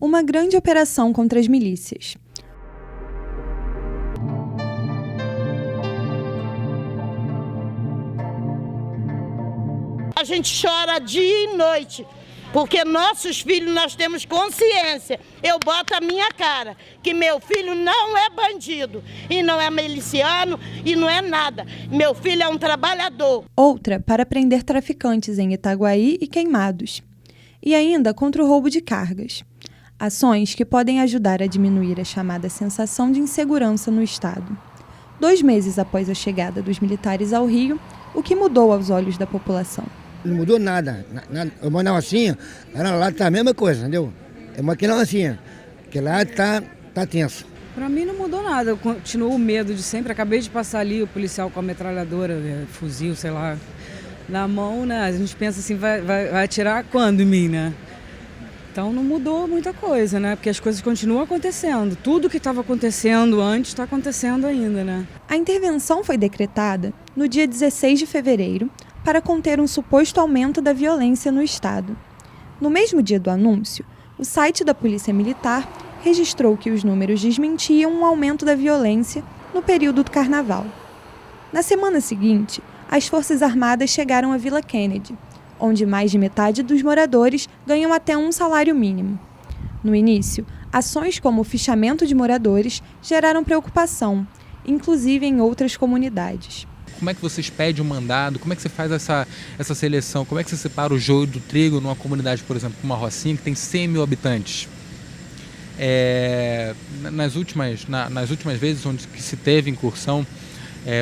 uma grande operação contra as milícias. A gente chora dia e noite, porque nossos filhos, nós temos consciência. Eu boto a minha cara, que meu filho não é bandido, e não é miliciano, e não é nada. Meu filho é um trabalhador. Outra para prender traficantes em Itaguaí e Queimados. E ainda contra o roubo de cargas. Ações que podem ajudar a diminuir a chamada sensação de insegurança no estado. 2 meses após a chegada dos militares ao Rio, o que mudou aos olhos da população? Não mudou nada. Eu moro na Rocinha, lá tá a mesma coisa, entendeu? Eu moro aqui na Rocinha, que lá tá tenso. Pra mim não mudou nada, eu continuo o medo de sempre. Acabei de passar ali o policial com a metralhadora, fuzil, sei lá, na mão, né? A gente pensa assim, vai atirar quando em mim, né? Então não mudou muita coisa, né? Porque as coisas continuam acontecendo. Tudo que estava acontecendo antes está acontecendo ainda, né? A intervenção foi decretada no dia 16 de fevereiro para conter um suposto aumento da violência no estado. No mesmo dia do anúncio, o site da Polícia Militar registrou que os números desmentiam um aumento da violência no período do Carnaval. Na semana seguinte, as Forças Armadas chegaram à Vila Kennedy, onde mais de metade dos moradores ganham até um salário mínimo. No início, ações como o fichamento de moradores geraram preocupação, inclusive em outras comunidades. Como é que vocês pedem um mandado? Como é que você faz essa seleção? Como é que você separa o joio do trigo numa comunidade, por exemplo, como a Rocinha, que tem 100 mil habitantes? Nas últimas vezes onde se teve incursão,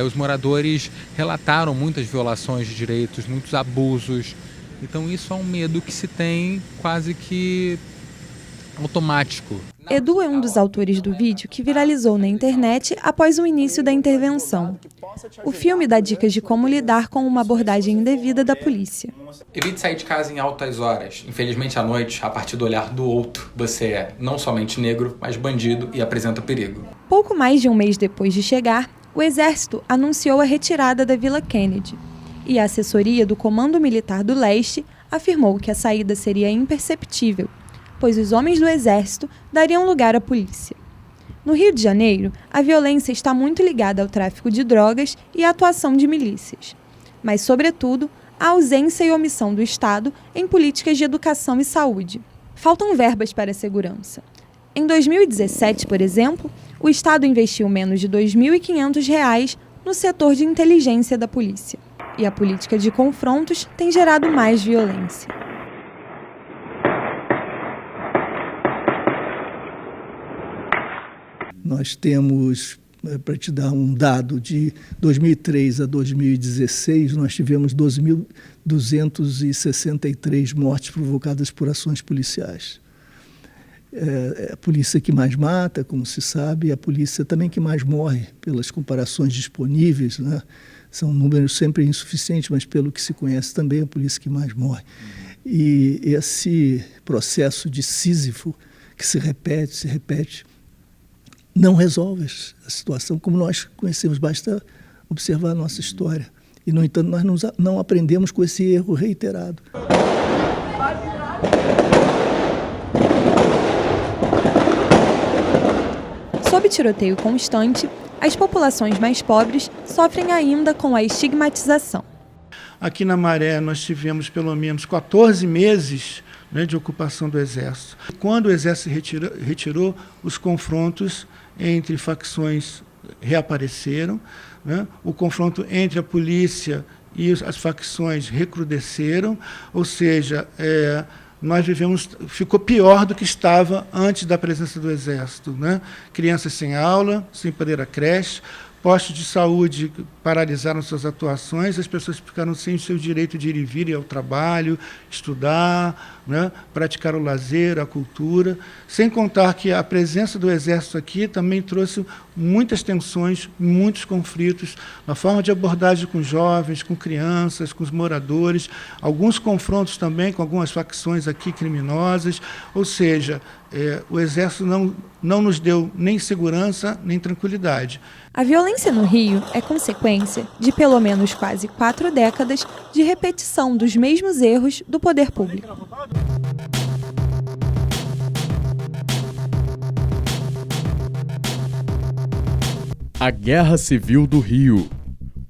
os moradores relataram muitas violações de direitos, muitos abusos. Então isso é um medo que se tem quase que automático. Edu é um dos autores do vídeo que viralizou na internet após o início da intervenção. O filme dá dicas de como lidar com uma abordagem indevida da polícia. Evite sair de casa em altas horas. Infelizmente, à noite, a partir do olhar do outro, você é não somente negro, mas bandido e apresenta perigo. Pouco mais de um mês depois de chegar, o Exército anunciou a retirada da Vila Kennedy. E a assessoria do Comando Militar do Leste afirmou que a saída seria imperceptível, pois os homens do Exército dariam lugar à polícia. No Rio de Janeiro, a violência está muito ligada ao tráfico de drogas e à atuação de milícias. Mas, sobretudo, a ausência e omissão do Estado em políticas de educação e saúde. Faltam verbas para a segurança. Em 2017, por exemplo, o Estado investiu menos de R$ 2.500 no setor de inteligência da polícia. E a política de confrontos tem gerado mais violência. Nós temos, para te dar um dado, de 2003 a 2016, nós tivemos 12.263 mortes provocadas por ações policiais. É a polícia que mais mata, como se sabe, é a polícia também que mais morre, pelas comparações disponíveis, né? São números sempre insuficientes, mas pelo que se conhece também é a polícia que mais morre. E esse processo de Sísifo, que se repete, não resolve a situação como nós conhecemos, basta observar a nossa história. E, no entanto, nós não aprendemos com esse erro reiterado. Sob tiroteio constante, as populações mais pobres sofrem ainda com a estigmatização. Aqui na Maré nós tivemos pelo menos 14 meses, né, de ocupação do Exército. Quando o Exército retirou, os confrontos entre facções reapareceram, né? O confronto entre a polícia e as facções recrudesceram, ou seja, ficou pior do que estava antes da presença do Exército, né? Crianças sem aula, sem poder ir à creche, postos de saúde paralisaram suas atuações, as pessoas ficaram sem o seu direito de ir e vir ao trabalho, estudar, né, praticar o lazer, a cultura, sem contar que a presença do Exército aqui também trouxe muitas tensões, muitos conflitos, na forma de abordagem com jovens, com crianças, com os moradores, alguns confrontos também com algumas facções aqui criminosas, ou seja, o Exército não nos deu nem segurança, nem tranquilidade. A violência no Rio é consequência de pelo menos quase 4 décadas de repetição dos mesmos erros do poder público. A Guerra Civil do Rio.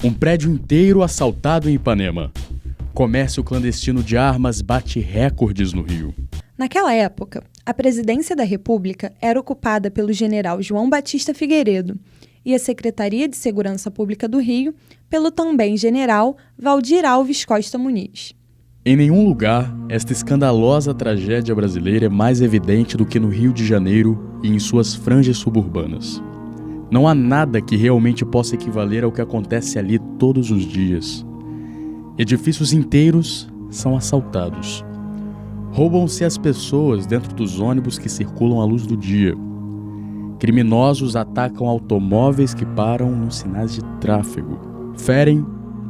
Um prédio inteiro assaltado em Ipanema. Comércio clandestino de armas bate recordes no Rio. Naquela época, a presidência da República era ocupada pelo general João Batista Figueiredo e a Secretaria de Segurança Pública do Rio pelo também general Valdir Alves Costa Muniz. Em nenhum lugar, esta escandalosa tragédia brasileira é mais evidente do que no Rio de Janeiro e em suas franjas suburbanas. Não há nada que realmente possa equivaler ao que acontece ali todos os dias. Edifícios inteiros são assaltados. Roubam-se as pessoas dentro dos ônibus que circulam à luz do dia. Criminosos atacam automóveis que param nos sinais de tráfego. Ferem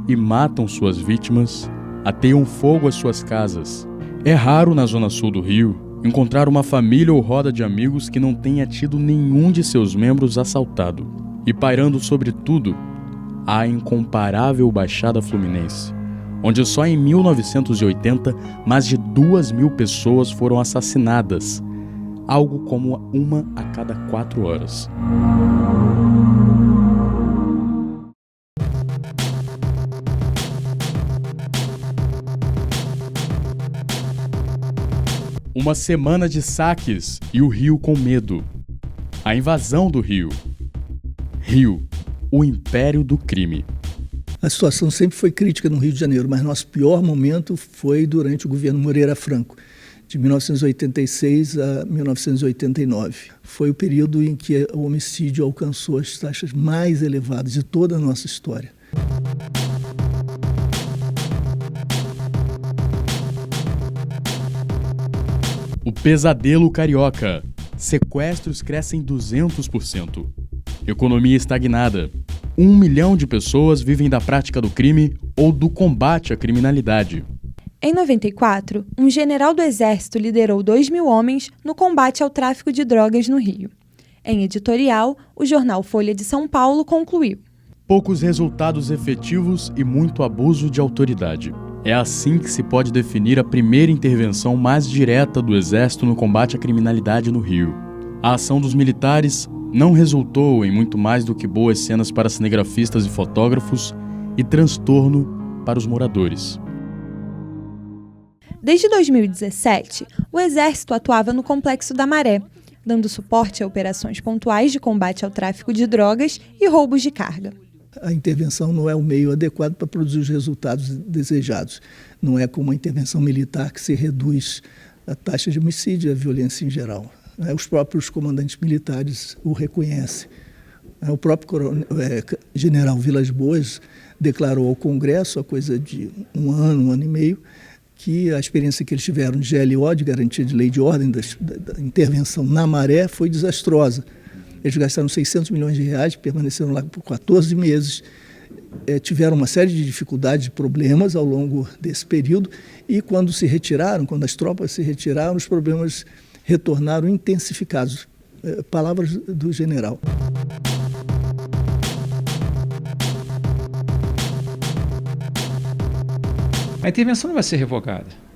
e matam suas vítimas, ateiam fogo às suas casas. É raro na zona sul do Rio encontrar uma família ou roda de amigos que não tenha tido nenhum de seus membros assaltado. E pairando sobre tudo, a incomparável Baixada Fluminense, onde só em 1980 mais de 2.000 pessoas foram assassinadas, algo como uma a cada 4 horas. Uma semana de saques e o Rio com medo. A invasão do Rio. Rio, o império do crime. A situação sempre foi crítica no Rio de Janeiro, mas nosso pior momento foi durante o governo Moreira Franco, de 1986 a 1989. Foi o período em que o homicídio alcançou as taxas mais elevadas de toda a nossa história. O pesadelo carioca. Sequestros crescem 200%. Economia estagnada. 1 milhão de pessoas vivem da prática do crime ou do combate à criminalidade. Em 94, um general do Exército liderou 2.000 homens no combate ao tráfico de drogas no Rio. Em editorial, o jornal Folha de São Paulo concluiu: poucos resultados efetivos e muito abuso de autoridade. É assim que se pode definir a primeira intervenção mais direta do Exército no combate à criminalidade no Rio. A ação dos militares não resultou em muito mais do que boas cenas para cinegrafistas e fotógrafos e transtorno para os moradores. Desde 2017, o Exército atuava no Complexo da Maré, dando suporte a operações pontuais de combate ao tráfico de drogas e roubos de carga. A intervenção não é o meio adequado para produzir os resultados desejados. Não é como a intervenção militar que se reduz a taxa de homicídio e a violência em geral. Os próprios comandantes militares o reconhecem. O próprio general Vilas Boas declarou ao Congresso, há coisa de um ano e meio, que a experiência que eles tiveram de GLO, de garantia de lei de ordem, da intervenção na Maré, foi desastrosa. Eles gastaram 600 milhões de reais, permaneceram lá por 14 meses, tiveram uma série de dificuldades e problemas ao longo desse período, e quando as tropas se retiraram, os problemas retornaram intensificados. Palavras do general. A intervenção não vai ser revogada.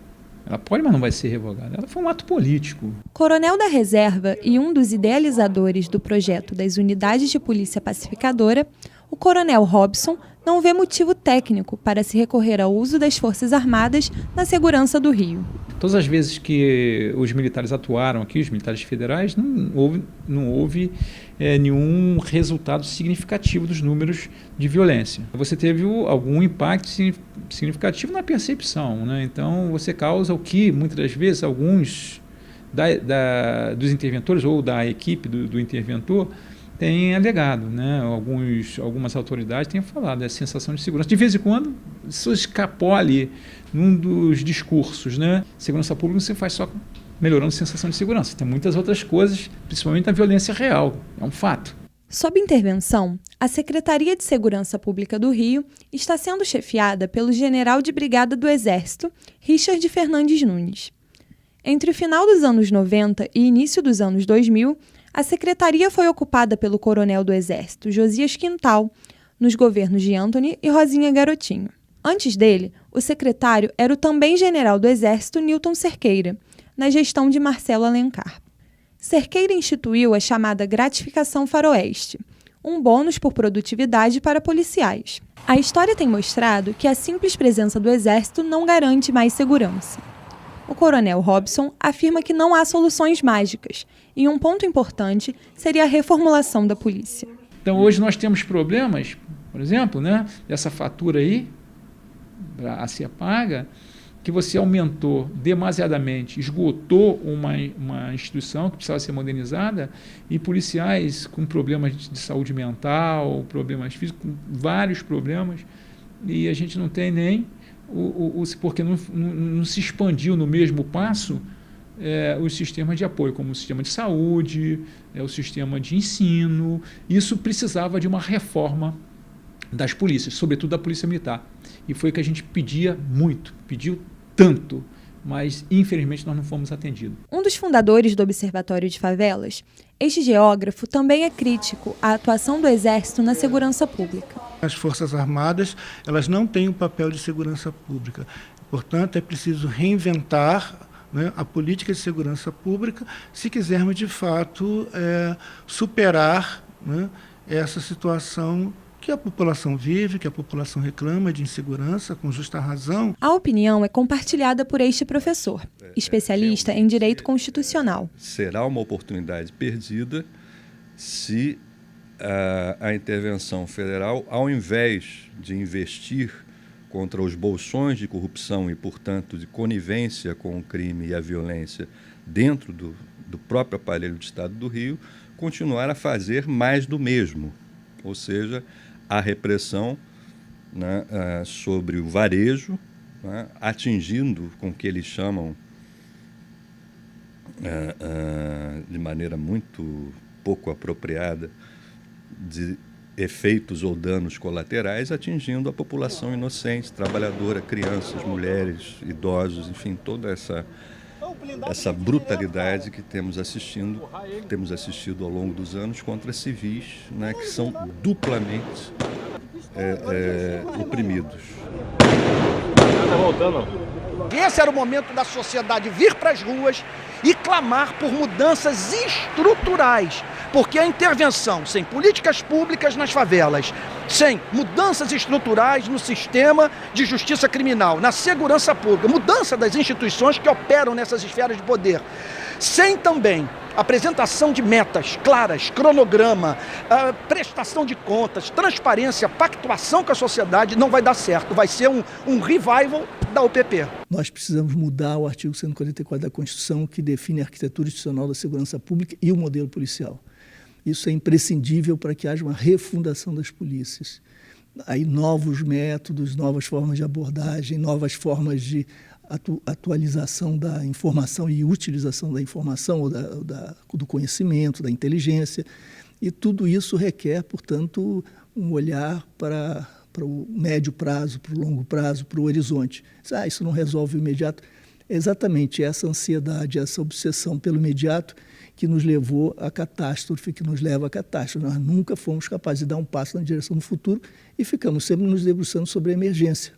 Ela pode, mas não vai ser revogada. Ela foi um ato político. Coronel da Reserva e um dos idealizadores do projeto das Unidades de Polícia Pacificadora, o Coronel Robson não vê motivo técnico para se recorrer ao uso das Forças Armadas na segurança do Rio. Todas as vezes que os militares atuaram aqui, os militares federais, não houve nenhum resultado significativo dos números de violência. Você teve algum impacto significativo na percepção, né? Então você causa o que muitas das vezes alguns dos interventores ou da equipe do interventor têm alegado, né? Algumas autoridades têm falado, sensação de segurança. De vez em quando, isso escapou ali num dos discursos, né? Segurança pública não se faz só melhorando a sensação de segurança. Tem muitas outras coisas, principalmente a violência real. É um fato. Sob intervenção, a Secretaria de Segurança Pública do Rio está sendo chefiada pelo general de brigada do Exército, Richard Fernandes Nunes. Entre o final dos anos 90 e início dos anos 2000, a secretaria foi ocupada pelo coronel do Exército, Josias Quintal, nos governos de Antony e Rosinha Garotinho. Antes dele, o secretário era o também general do Exército, Newton Cerqueira, na gestão de Marcelo Alencar. Cerqueira instituiu a chamada Gratificação Faroeste, um bônus por produtividade para policiais. A história tem mostrado que a simples presença do Exército não garante mais segurança. O coronel Robson afirma que não há soluções mágicas e um ponto importante seria a reformulação da polícia. Então hoje nós temos problemas, por exemplo, dessa fatura aí, a ser paga, que você aumentou demasiadamente, esgotou uma instituição que precisava ser modernizada, e policiais com problemas de saúde mental, problemas físicos, vários problemas, e a gente não tem nem porque não se expandiu no mesmo passo os sistemas de apoio, como o sistema de saúde, o sistema de ensino. Isso precisava de uma reforma das polícias, sobretudo da Polícia Militar. E foi o que a gente pediu tanto, mas infelizmente nós não fomos atendidos. Um dos fundadores do Observatório de Favelas, este geógrafo também é crítico à atuação do Exército na segurança pública. As Forças Armadas, elas não têm um papel de segurança pública. Portanto, é preciso reinventar a política de segurança pública se quisermos, de fato, superar essa situação que a população vive, que a população reclama de insegurança, com justa razão. A opinião é compartilhada por este professor, especialista em direito constitucional. Será uma oportunidade perdida se a intervenção federal, ao invés de investir contra os bolsões de corrupção e, portanto, de conivência com o crime e a violência dentro do próprio aparelho do Estado do Rio, continuar a fazer mais do mesmo, ou seja, a repressão sobre o varejo, atingindo com o que eles chamam, de maneira muito pouco apropriada, de efeitos ou danos colaterais, atingindo a população inocente, trabalhadora, crianças, mulheres, idosos, enfim, toda essa brutalidade que temos assistido ao longo dos anos contra civis, que são duplamente oprimidos. Esse era o momento da sociedade vir para as ruas e clamar por mudanças estruturais, porque a intervenção sem políticas públicas nas favelas, sem mudanças estruturais no sistema de justiça criminal, na segurança pública, mudança das instituições que operam nessas esferas de poder, sem também apresentação de metas claras, cronograma, prestação de contas, transparência, pactuação com a sociedade, não vai dar certo. Vai ser um revival da UPP. Nós precisamos mudar o artigo 144 da Constituição, que define a arquitetura institucional da segurança pública e o modelo policial. Isso é imprescindível para que haja uma refundação das polícias. Aí novos métodos, novas formas de abordagem, novas formas de atualização da informação e utilização da informação, do conhecimento, da inteligência. E tudo isso requer, portanto, um olhar para o médio prazo, para o longo prazo, para o horizonte. Isso não resolve o imediato. É exatamente essa ansiedade, essa obsessão pelo imediato que nos levou à catástrofe, que nos leva à catástrofe. Nós nunca fomos capazes de dar um passo na direção do futuro e ficamos sempre nos debruçando sobre a emergência.